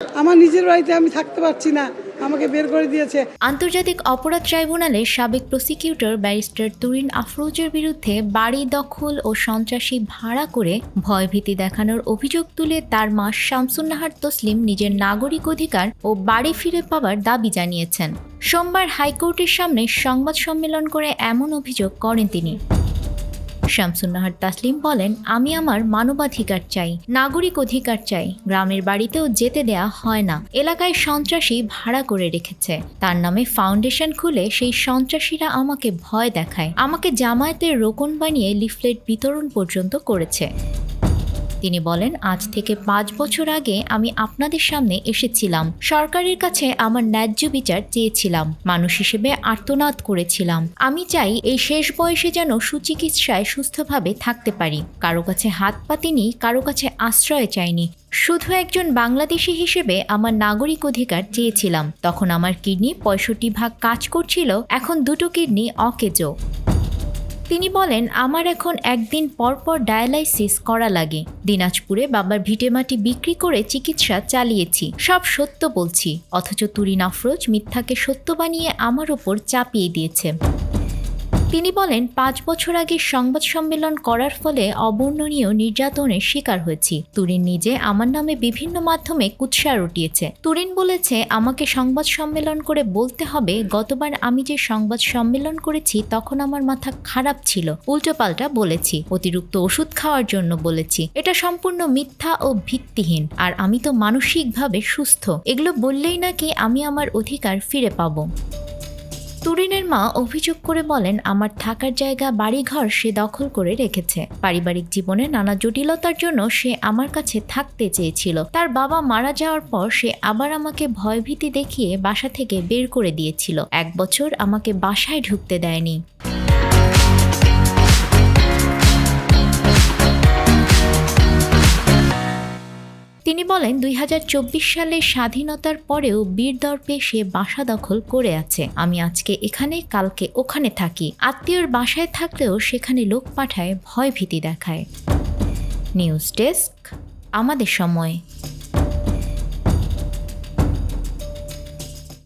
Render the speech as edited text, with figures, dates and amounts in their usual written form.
আমার নিজের বাড়িতে আমি থাকতে পারছি না, আমাকে বের করে দিয়েছে। আন্তর্জাতিক অপরাধ ট্রাইব্যুনালের সাবেক প্রসিকিউটর ব্যারিস্টার তুরিন আফরোজের বিরুদ্ধে বাড়ি দখল ও সন্ত্রাসী ভাড়া করে ভয়ভীতি দেখানোর অভিযোগ তুলে তার মা শামসুন্নাহার তসলিম নিজের নাগরিক অধিকার ও বাড়ি ফিরে পাওয়ার দাবি জানিয়েছেন। সোমবার হাইকোর্টের সামনে সংবাদ সম্মেলন করে এমন অভিযোগ করেন তিনি। শামসুন্নাহার তাসলিম বলেন, আমি আমার মানবাধিকার চাই, নাগরিক অধিকার চাই। গ্রামের বাড়িতেও যেতে দেয়া হয় না। এলাকায় সন্ত্রাসী ভাড়া করে রেখেছে। তার নামে ফাউন্ডেশন খুলে সেই সন্ত্রাসীরা আমাকে ভয় দেখায়, আমাকে জামায়াতের রোকন বানিয়ে লিফলেট বিতরণ পর্যন্ত করেছে। তিনি বলেন, আজ থেকে 5 বছর আগে আমি আপনাদের সামনে এসেছিলাম, সরকারের কাছে আমার ন্যায্য বিচার চেয়েছিলাম, মানুষ হিসেবে আর্তনাদ করেছিলাম। আমি চাই এই শেষ বয়সে যেন সুচিকিৎসায় সুস্থভাবে থাকতে পারি। কারো কাছে হাত পাতিনি, কারো কাছে আশ্রয় চাইনি। শুধু একজন বাংলাদেশি হিসেবে আমার নাগরিক অধিকার চেয়েছিলাম। তখন আমার কিডনি 65% কাজ করছিল, এখন 2টো কিডনি অকেজো। তিনি বলেন, আমার এখন একদিন পরপর ডায়ালাইসিস করা লাগে। দিনাজপুরে বাবার ভিটেমাটি বিক্রি করে চিকিৎসা চালিয়েছি। সব সত্য বলছি, অথচ তুরিন আফরোজ মিথ্যাকে সত্য বানিয়ে আমার ওপর চাপিয়ে দিয়েছে। তিনি বলেন, 5 বছর আগে সংবাদ সম্মেলন করার ফলে অবর্ণনীয় নির্যাতনের শিকার হয়েছি। তুরিন নিজে আমার নামে বিভিন্ন মাধ্যমে কুৎসা রটিয়েছে। তুরিন বলেছে, আমাকে সংবাদ সম্মেলন করে বলতে হবে, গতবার আমি যে সংবাদ সম্মেলন করেছি তখন আমার মাথা খারাপ ছিল, উল্টোপাল্টা বলেছি, অতিরিক্ত ওষুধ খাওয়ার জন্য বলেছি। এটা সম্পূর্ণ মিথ্যা ও ভিত্তিহীন। আর আমি তো মানসিকভাবে সুস্থ। এগুলো বললেই নাকি আমি আমার অধিকার ফিরে পাবো। তুরিনের মা অভিযোগ করে বলেন, আমার থাকার জায়গা, বাড়িঘর সে দখল করে রেখেছে। পারিবারিক জীবনে নানা জটিলতার জন্য সে আমার কাছে থাকতে চেয়েছিল। তার বাবা মারা যাওয়ার পর সে আবার আমাকে ভয়ভীতি দেখিয়ে বাসা থেকে বের করে দিয়েছিল। 1 বছর আমাকে বাসায় ঢুকতে দেয়নি। তিনি বলেন, 2024 সালে স্বাধীনতার পরেও বীরদর্পে সে বাসা দখল করে আছে। আমি আজকে এখানে, কালকে ওখানে থাকি। আত্মীয়র বাসায় থাকলেও সেখানে লোক পাঠায়, ভয়ভীতি দেখায়। নিউজ ডেস্ক, আমাদের সময়।